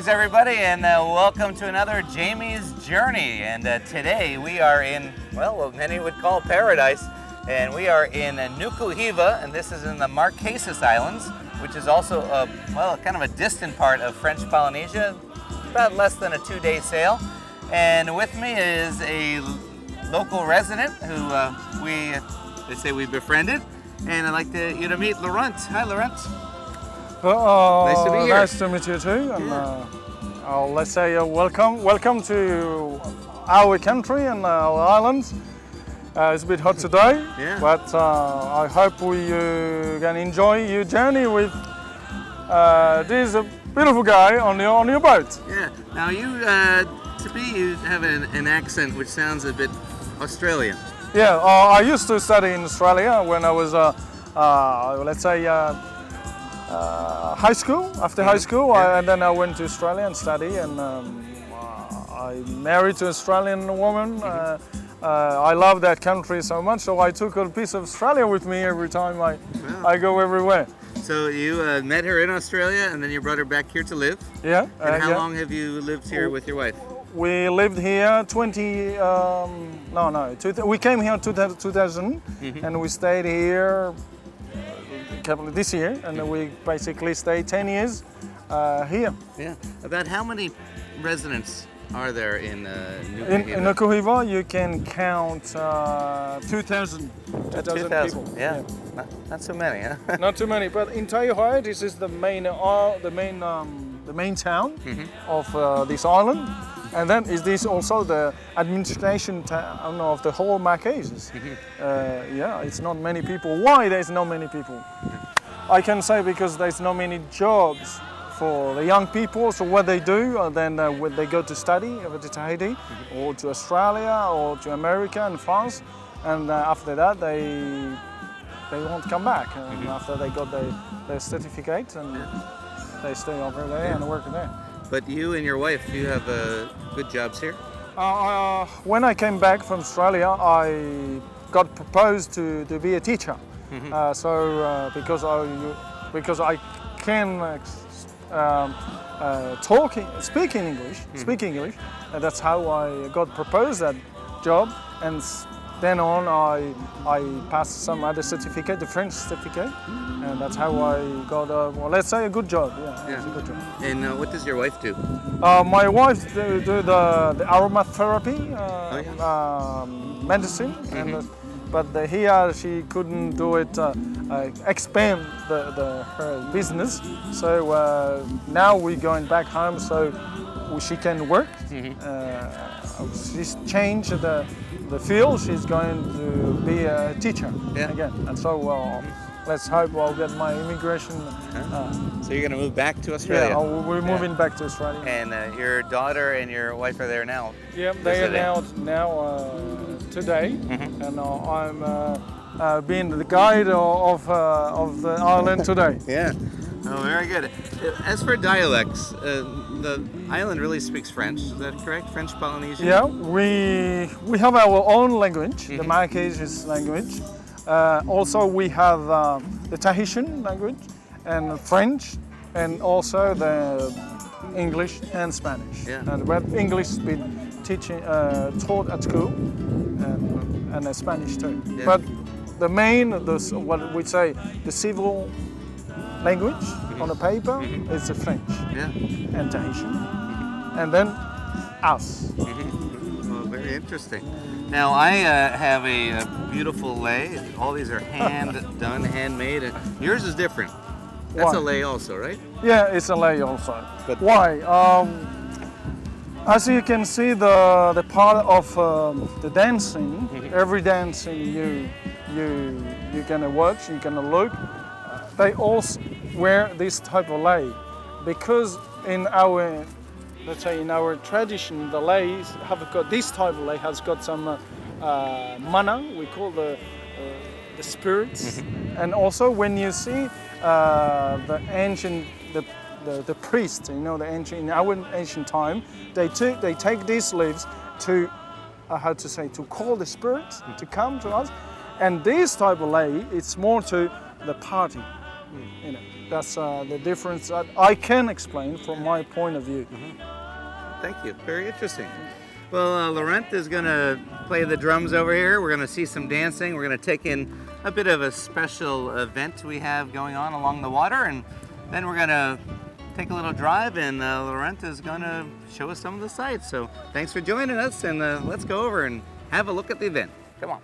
Greetings everybody, and welcome to another Jamie's Journey. And today we are in, well, what many would call paradise, and we are in Nuku Hiva, and this is in the Marquesas Islands, which is also well, kind of a distant part of French Polynesia, about less than a 2-day sail. And with me is a local resident who they say we befriended, and I'd like you to meet Laurent. Hi, Laurent. Nice to be here. Nice to meet you too. And let's say welcome to our country and our islands. It's a bit hot today, but I hope we can enjoy your journey with this beautiful guy on your boat. Yeah. Now you have an accent which sounds a bit Australian. Yeah. I used to study in Australia when I was let's say. High school. After high school, and then I went to Australia and study, and I married an Australian woman. I love that country so much, so I took a piece of Australia with me every time I go everywhere. So you met her in Australia, and then you brought her back here to live? Yeah. And how long have you lived here with your wife? We lived here we came here in 2000, and we stayed here this year, and we basically stayed 10 years here. Yeah. About how many residents are there in Nuku Hiva? In Nuku Hiva, you can count 2,000 people. Yeah. Not so many, huh? Not too many, but in Taiohae, this is the main town of this island. And then is this also the administration town of the whole Marquesas? Yeah, it's not many people. Why there's not many people? I can say because there's not many jobs for the young people. So what they do, then when they go to study over to Tahiti, or to Australia, or to America and France, and after that they won't come back. And after they got their certificate, and they stay over there and work there. But you and your wife, you have good jobs here? When I came back from Australia, I got proposed to be a teacher. Because I can speak English, and that's how I got proposed that job. And then on, I passed some other certificate, the French certificate, and that's how I got let's say a good job. Yeah. It's a good job. And what does your wife do? My wife do the aromatherapy medicine, but here she couldn't do it, expand her business. So now we're going back home so she can work. She's changed the field. She's going to be a teacher again, and so let's hope I'll get my immigration. So you're going to move back to Australia? Yeah, we're moving back to Australia. And your daughter and your wife are there now? Yeah, they are now today, and I'm being the guide of the island today. Yeah. Oh, very good. As for dialects, the island really speaks French. Is that correct? French Polynesia? Yeah, we have our own language, the Marquesas language. Also, we have the Tahitian language and French, and also the English and Spanish. Yeah. And English has been taught at school, and Spanish too. Yeah. But the main, what we say, the civil language on the paper is the French and Tahitian, and then us. Well, very interesting. Now I have a beautiful lei. All these are hand done, handmade. Yours is different. That's a lei also, right? Yeah, it's a lei also. But why? As you can see, the part of the dancing, every dancing you're gonna watch, you're gonna look, they all wear this type of lei, because in our, let's say in our tradition, the leis have got this type of lei has got some mana, we call the spirits, and also when you see the ancient the priests, you know, in our ancient time, they take these leaves to to call the spirits to come to us, and this type of lei, it's more to the party. You know, that's the difference that I can explain from my point of view. Thank you. Very interesting. Well, Laurent is going to play the drums over here. We're going to see some dancing. We're going to take in a bit of a special event we have going on along the water, and then we're going to take a little drive, and Laurent is going to show us some of the sights. So thanks for joining us, and let's go over and have a look at the event. Come on.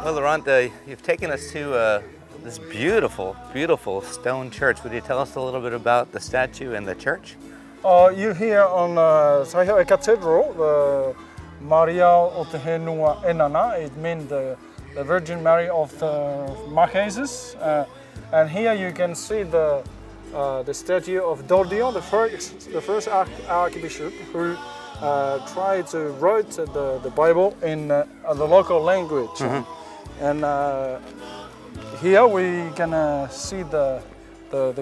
Well, Laurent, you've taken us to this beautiful, beautiful stone church. Would you tell us a little bit about the statue and the church? You here on a cathedral, the Maria of the Henua Enana. It means the Virgin Mary of the Marquesas. And here you can see the statue of Dordio, the first archbishop who tried to write the Bible in the local language. And here we can see the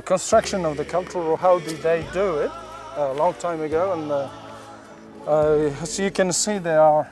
construction of the cathedral. How did they do it a long time ago? And as you can see, there are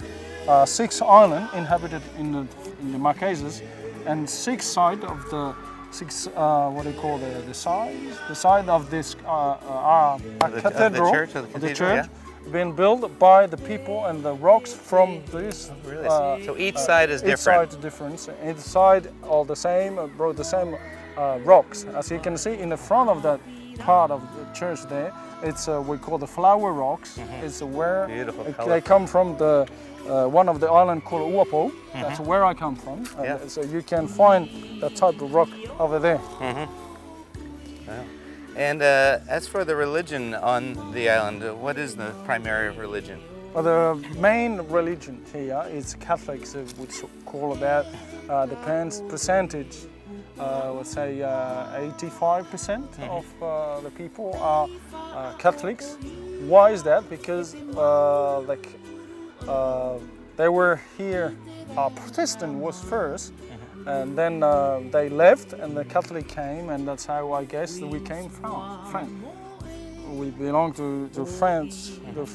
6 islands inhabited in the Marquesas, and 6 sides of the 6 what do you call the side of this cathedral, the church, been built by the people and the rocks from this. Really? So each side is different. Each side is different. Each side all the same, brought the same rocks. As you can see in the front of that part of the church there, it's we call the flower rocks. It's where they come from. The one of the island called Uapo. That's where I come from. So you can find that type of rock over there. And as for the religion on the island, what is the primary religion? Well, the main religion here is Catholics, which call about the percentage. Let's say 85% of the people are Catholics. Why is that? Because they were here. Protestant was first, and then they left, and the Catholic came, and that's how I guess we came from. We belong to France, to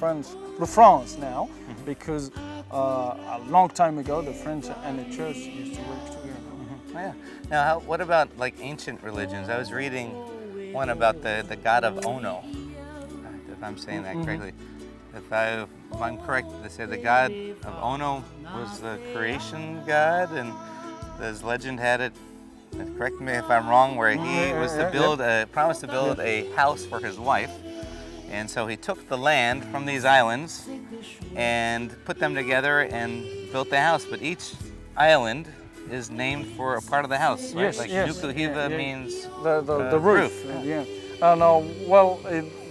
France now, because a long time ago the French and the church used to work together. Yeah. Now, what about like ancient religions? I was reading one about the god of Ono, if I'm saying that correctly. If I'm correct, they say the god of Ono was the creation god, and this legend had it, correct me if I'm wrong, where he was to build promised to build a house for his wife, and so he took the land from these islands and put them together and built the house. But each island is named for a part of the house, right? Yes, like yes. Nuku Hiva means the roof. Yeah. And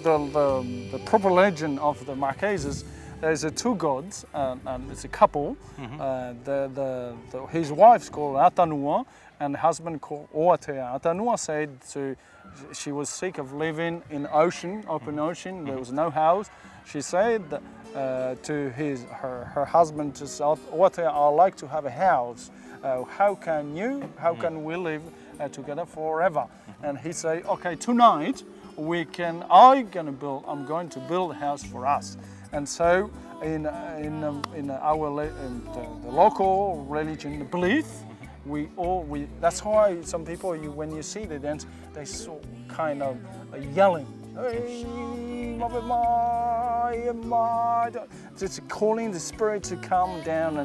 the proper legend of the Marquesas, there's 2 gods, and it's a couple. His wife's called Atanua, and the husband called Oatea. Atanua said she was sick of living in open ocean. There was no house. She said to her husband, to Oatea, I'd like to have a house. How can we live together forever? And he said, okay, tonight I'm going to build a house for us. And so in the local religion, the belief, that's why some people, when you see the dance, they so kind of yelling. Just calling the spirit to come down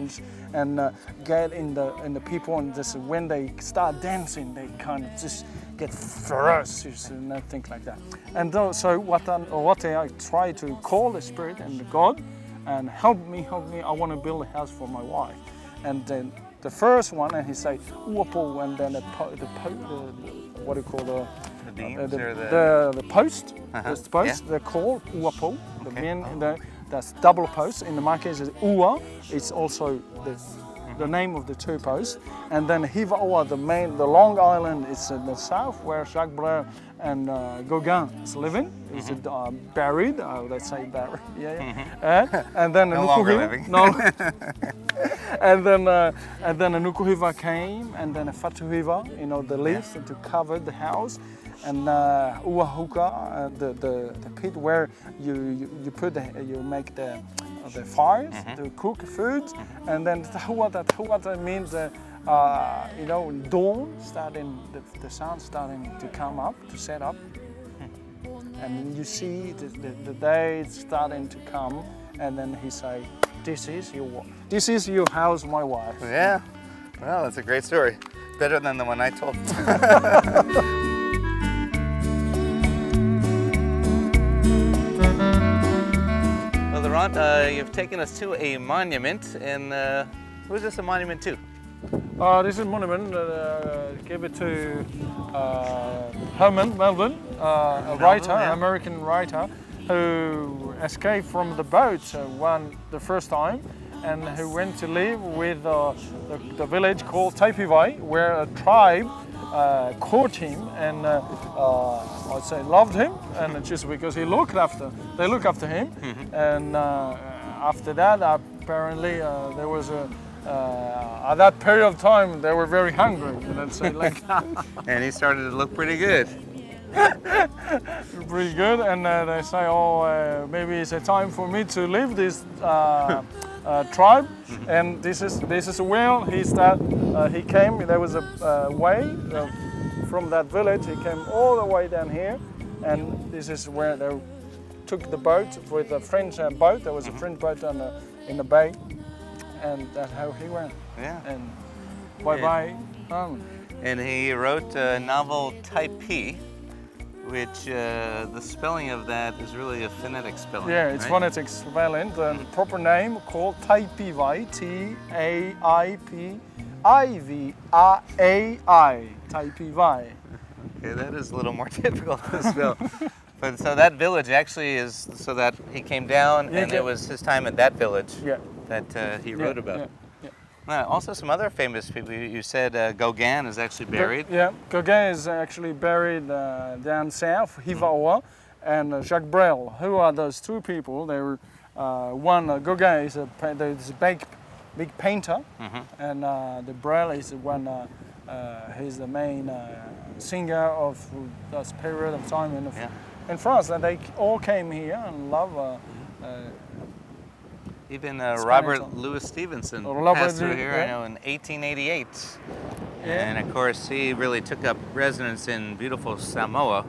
and get in the people, and just when they start dancing, they kind of just get ferocious and things like that. And so what I try to call the spirit and the God, and help me, I want to build a house for my wife. And then the first one, and he say Uapo, and then what do you call the beams the post? The post, they're called Uapo. That's double post. In the Marquesas is Ua. It's also the name of the 2 posts. And then Hiva Oa, the Long Island, is in the south, where Jacques Brel and Gauguin is living. Is buried? Let's say buried. And then no longer living. And then a Nuku Hiva came, and then a Fatu Hiva, the leaves to cover the house, and Ua Huka, the pit where you make the fires to cook food, and then Tahuata means dawn, the sun starting to come up, to set up, and you see the day starting to come, and then he say, this is your house, my wife. Yeah, well, that's a great story. Better than the one I told. Well, Laurent, you've taken us to a monument, and who is this a monument to? This is a monument given to Herman Melville, a writer, American writer, who escaped from the boat the first time, and who went to live with the village called Taipivai, where a tribe caught him and I'd say loved him, and just because they look after him, and after that apparently there was at that period of time they were very hungry, let's say, like. And he started to look pretty good. Pretty good, and they say, oh, maybe it's a time for me to leave this tribe, and this is where he came. There was a way from that village. He came all the way down here, and this is where they took the boat with a French boat. There was a French boat in the bay, and that's how he went. Yeah. And bye. And he wrote a novel Taipi, which the spelling of that is really a phonetic spelling. Yeah, it's right? phonetic spelling. The proper name called Taipivai, Taipivai, Taipivai. Okay, that is a little more difficult to spell. But so that village actually is so that he came down, and it was his time at that village that he wrote about. Also, some other famous people. You said Gauguin is actually buried. Gauguin is actually buried down south, Hiva, and Jacques Brel. Who are those two people? They were Gauguin is a big painter, and the Brel is one. He's the main singer of this period of time in France. And they all came here and love. Even Robert Louis Stevenson passed through here, I know, in 1888. And of course, he really took up residence in beautiful Samoa,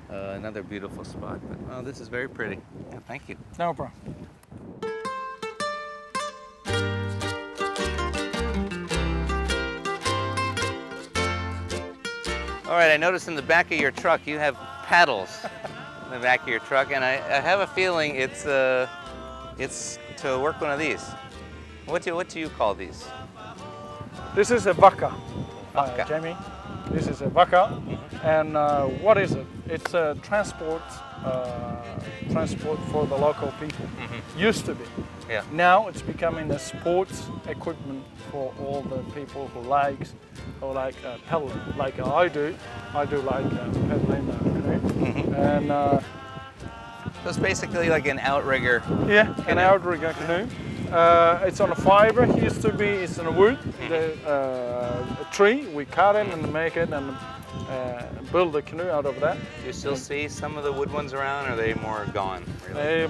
another beautiful spot. But this is very pretty. Yeah, thank you. No problem. All right, I noticed in the back of your truck you have paddles in the back of your truck, and I have a feeling it's to work one of these. What do you call these? This is a vaca, Vaca. Jamie. This is a vaca, and what is it? It's a transport for the local people. Used to be. Yeah. Now it's becoming a sports equipment for all the people who like pedaling, like I do. I do like pedaling canoe, and. So it's basically like an outrigger. Yeah, an outrigger canoe. It's on a fiber. It used to be. It's on a wood, a tree. We cut it and make it and build a canoe out of that. Do you still see some of the wood ones around, or are they more gone? Really?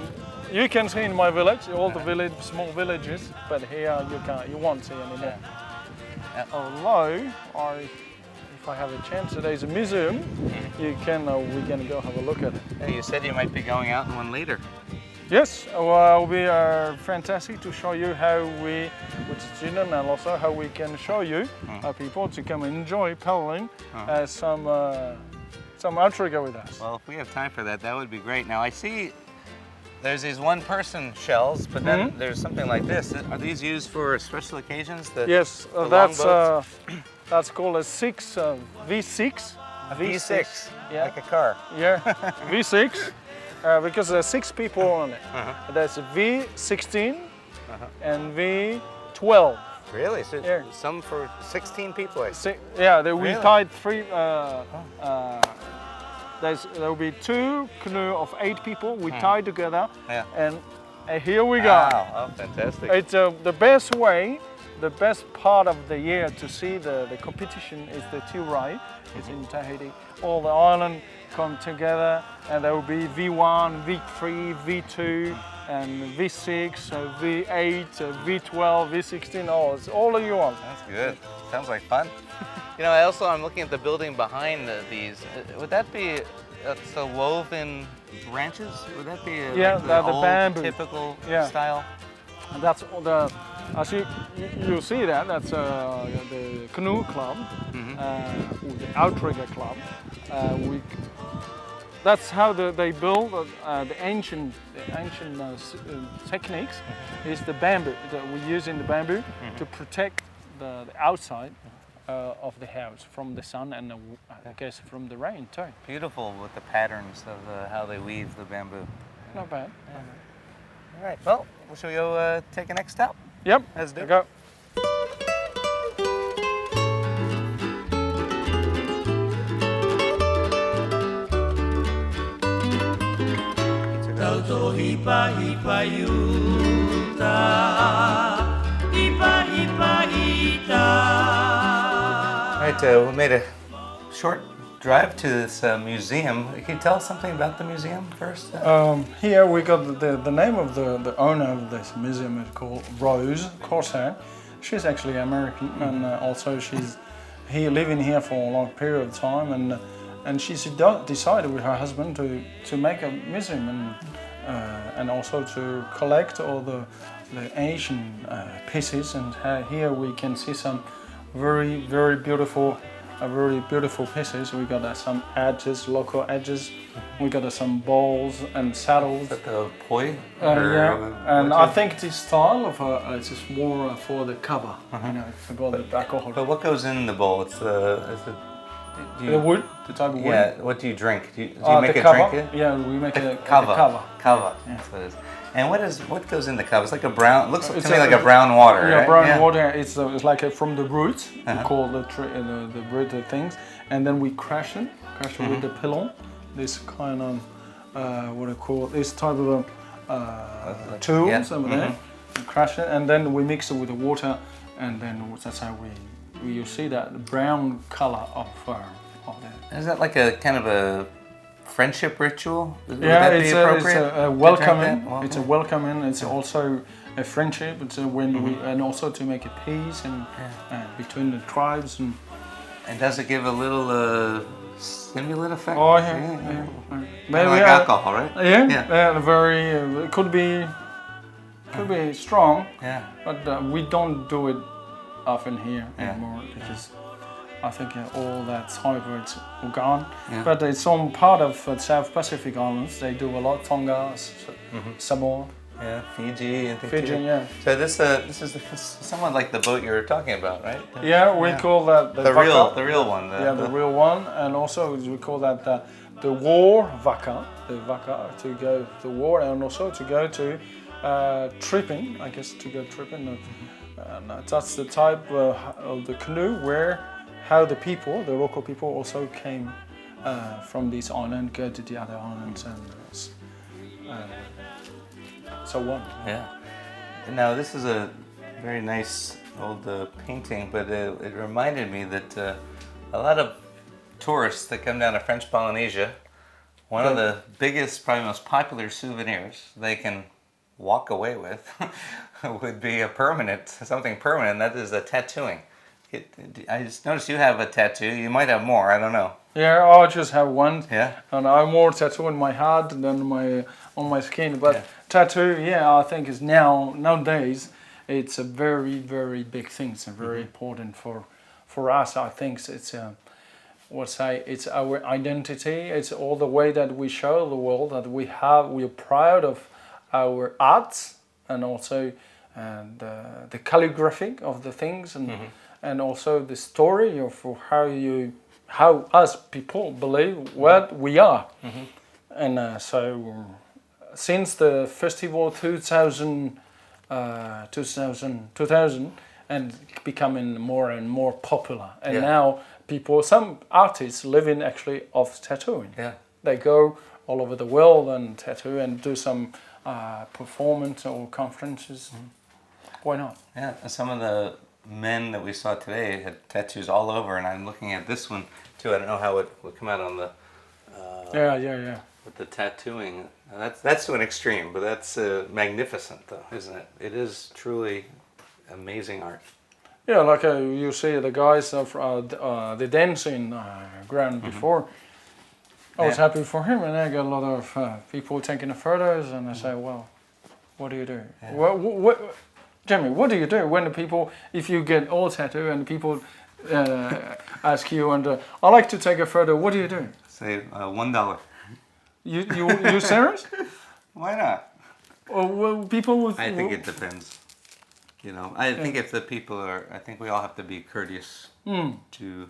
You can see in my village, all the small villages, but here you won't see anymore. Although, if I have a chance, there's a museum. We can go have a look at it. Yeah, you said you might be going out in one later. Yes, well, it'll be fantastic to show you how we, with students, and also how we can show you people to come and enjoy paddling some outrigger with us. Well, if we have time for that, that would be great. Now I see there's these one-person shells, but then there's something like this. Are these used for special occasions? Yes, that's called a V6. A V6, yeah. like a car. Yeah, V6, because there's 6 people on it. There's a V16 and V12. Really? So some for 16 people? We tied 3. There will be 2 canoe of 8 people. We tied together, and here we go. Wow! Oh, fantastic! It's the best way. The best part of the year to see the competition is the Teal Ride. It's in Tahiti. All the island come together, and there will be V1, V3, V2, and V6, V8, V12, V16. Oh, it's all you want. That's good. Sounds like fun. I'm looking at the building behind these. Would that be so woven branches? Would that be the old bamboo typical style? And that's the. As you see that's the canoe club, the outrigger club. That's how they build the ancient techniques. Is the bamboo that we use in the bamboo to protect the outside of the house from the sun and I guess from the rain too. Beautiful with the patterns of how they weave the bamboo. not bad. All right. Well, shall we go take a next stop? Yep. Let's do it. Go. Tauto hipa hipa yuta, hipa hipa ita. All right, we made a short drive to this museum. Can you tell us something about the museum first? Here we got the name of the owner of this museum is called Rose Corsair. She's actually American, and also she's living here for a long period of time, and she's decided with her husband to make a museum and also to collect all the Asian pieces. And here we can see some very beautiful pieces. We got some edges, local edges. We got some bowls and saddles. Is that the poi? Yeah, and I think this style of it's just more for the cover. You know, for the alcohol. But what goes in the bowl? It's the wood, the type of wood. Yeah. What do you drink? Do you make a cover. drink? Yeah, we make a Kava. cover. Kava. Yeah. That's what it is. And what goes in the kava? It's like a brown. It looks to me like a brown water. Yeah, right? brown water. It's like from the roots. We Uh-huh. call the root things, and then we crush it with the pilon. This kind of what I call this type of tools over there. We crush it, and then we mix it with the water, and then that's how you see that brown color of that. Is that like a kind of a friendship ritual? Would Yeah, that be appropriate? it's a welcoming. Well, It's a welcoming. It's also a friendship. It's and also to make a peace and between the tribes And does it give a little stimulant effect? Oh yeah. Maybe like alcohol, right? Yeah. Very. It could be strong. Yeah. But we don't do it often here anymore because I think all that type it's gone. Yeah. But it's on part of South Pacific Islands. They do a lot. Tonga, Samoa. Yeah, Fiji and Fiji, yeah. So this is somewhat like the boat you were talking about, right? We call that the real one. The real one, and also we call that the war vaka, the vaka to go to war, and also to go to tripping. I guess to go tripping. And that's the type of the canoe how the local people also came from this island, go to the other islands, and so on. Yeah. Now this is a very nice old painting, but it reminded me that a lot of tourists that come down to French Polynesia, one of the biggest, probably most popular souvenirs they can walk away with would be something permanent, that is a tattooing. I just noticed you have a tattoo. You might have more, I don't know. Yeah, I just have one. Yeah. And I'm more tattoo on my heart than on my skin. But tattoo, I think is nowadays it's a very big thing. It's very important for us. I think it's it's our identity. It's all the way that we show the world that we're proud of our arts and also the calligraphy of the things and also the story of how us people believe what we are. And so since the festival 2000 and becoming more and more popular, and now some artists living actually of tattooing. They go all over the world and tattoo and do some performance or conferences. Why not? Yeah, some of the men that we saw today had tattoos all over, and I'm looking at this one too. I don't know how it would come out on the with the tattooing. That's to an extreme, but that's magnificent though, isn't it? It is truly amazing art. Yeah, like you see the guys of the dancing ground before. I was happy for him, and I got a lot of people taking the photos, and I say, well, what do you do? Jamie, what do you do when if you get all tattoo and people ask you, and I like to take a photo, what do you do? Say $1. You serious? Why not? Well, people would. I think it depends. I think if the people I think we all have to be courteous to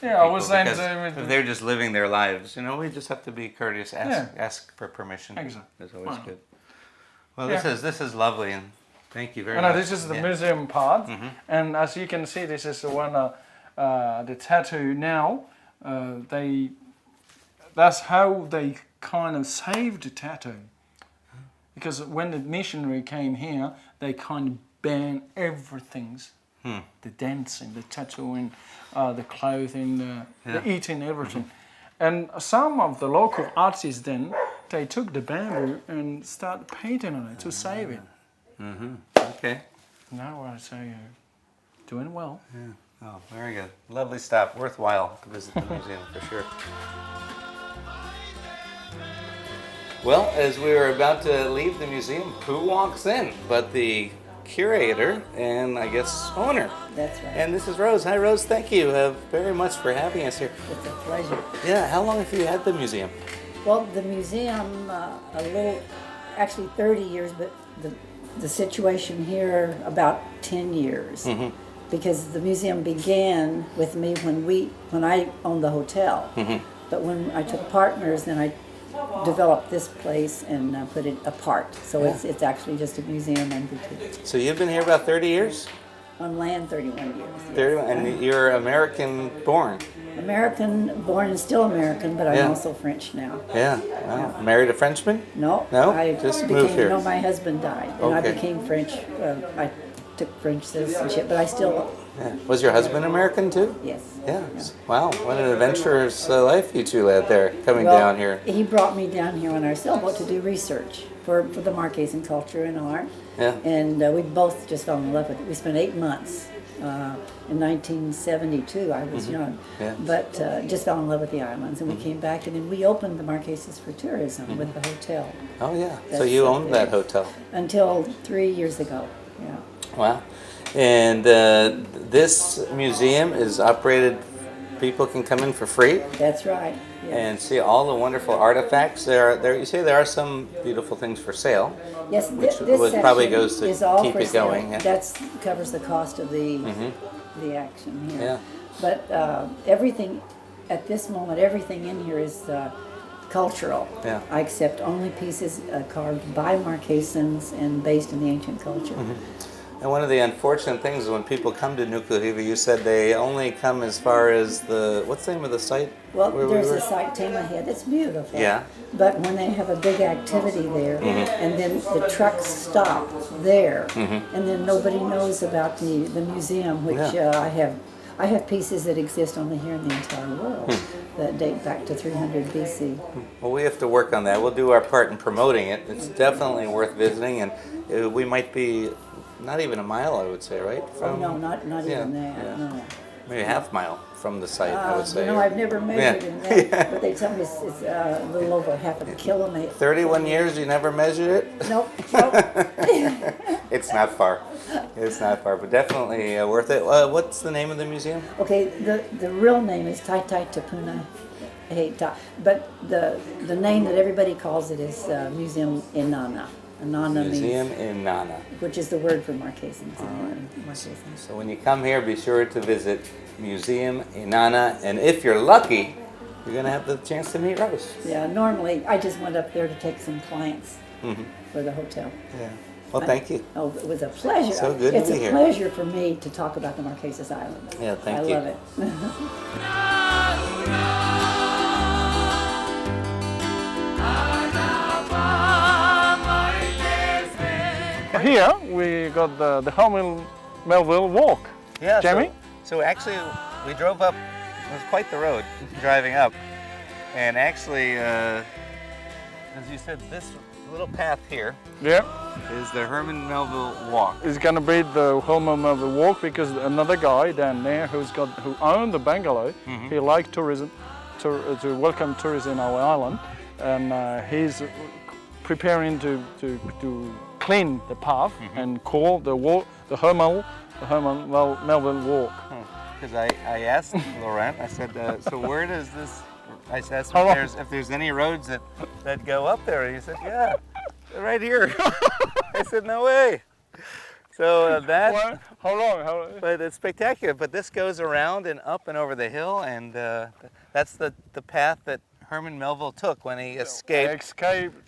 Yeah, I was saying because if they're just living their lives, you know, we just have to be courteous, ask for permission. Exactly. That's always good. Well, Yeah. this is lovely, and thank you very much. This is the museum part, and as you can see, this is the one the tattoo now. That's how they kind of saved the tattoo, because when the missionary came here, they kind of banned everything. The dancing, the tattooing, the clothing, the eating, everything. And some of the local artists then, they took the bamboo and started painting on it to save it. Okay. Now I say, doing well. Yeah. Oh, very good. Lovely stuff. Worthwhile to visit the museum for sure. Well, as we were about to leave the museum, who walks in but the curator and I guess owner? That's right. And this is Rose. Hi, Rose. Thank you very much for having us here. It's a pleasure. Yeah. How long have you had the museum? Well, the museum, actually 30 years, but the situation here about 10 years. Because the museum began with me when I owned the hotel. But when I took partners, then I developed this place and put it apart. So it's actually just a museum and boutique. So you've been here about 30 years? On land, 31 years. 31, and you're American born? American born and still American, but I'm also French now. Yeah. Wow. Married a Frenchman? No. No? I Just moved here? No, my husband died, and I became French. I took French citizenship, but I still... Yeah. Was your husband American too? Yes. Yeah. Wow, what an adventurous life you two led there, coming down here. He brought me down here on our sailboat to do research for the Marquesan culture and art. Yeah. And we both just fell in love with it. We spent 8 months in 1972. I was young, but just fell in love with the islands. And we came back, and then we opened the Marquesas for tourism with the hotel. Oh yeah. So you owned that hotel until 3 years ago. Yeah. Wow. And this museum is operated, people can come in for free? That's right. Yes. And see all the wonderful artifacts. You say there are some beautiful things for sale. Yes, which this probably goes to is all keep for it sale. going. Yeah. That covers the cost of the action here. Yeah. But everything, at this moment, everything in here is cultural. Yeah. I accept only pieces carved by Marquesans and based in the ancient culture. And one of the unfortunate things is when people come to Nuku Hiva, you said they only come as far as what's the name of the site? Well, there's a site, Tamahead, it's beautiful. Yeah. But when they have a big activity there, and then the trucks stop there, and then nobody knows about the museum, which I have pieces that exist only here in the entire world that date back to 300 BC. Well, we have to work on that. We'll do our part in promoting it. It's definitely worth visiting, and we might be not even a mile, I would say, right? Oh, no, not even that. Yeah. No. Maybe a half mile from the site, I would say. You know, I've never measured in that, but they tell me it's a little over half a kilometer. 31 years, you never measured it? Nope. It's not far. It's not far, but definitely worth it. What's the name of the museum? Okay, the real name is Uptight Tapuna Heita, but the name that everybody calls it is Museum Inanna. Inanna Museum means, Inanna. which is the word for Marquesans. Marquesans. So when you come here, be sure to visit Museum Inanna, and if you're lucky, you're going to have the chance to meet Rose. Yeah, normally I just went up there to take some clients for the hotel. Yeah. Well, thank you. Oh, it was a pleasure. So good to be here. It's a pleasure for me to talk about the Marquesas Islands. Yeah, thank you. I love it. Here we got the Homer Melville Walk. Yeah, Jamie? So actually, we drove up. It was quite the road driving up, and actually, as you said, this little path here is the Herman Melville Walk. It's gonna be the Homer Melville Walk because another guy down there who owned the bungalow, he liked tourism, to welcome tourists in our island, and he's preparing to clean the path and call the Herman Melville Walk. Because I asked Laurent, I said, so where does this? I asked if there's any roads that go up there. And he said, yeah, right here. I said, no way. So that, Well, how long? but it's spectacular. But this goes around and up and over the hill, and that's the path that Herman Melville took when he escaped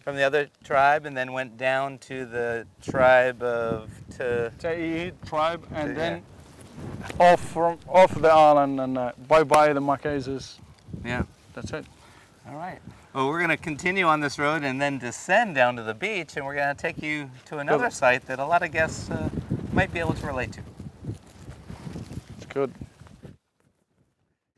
from the other tribe and then went down to the tribe of Ta'id tribe, and then off the island and bye the Marquesas. Yeah. That's it. All right. Well, we're going to continue on this road and then descend down to the beach, and we're going to take you to another site that a lot of guests might be able to relate to. It's good.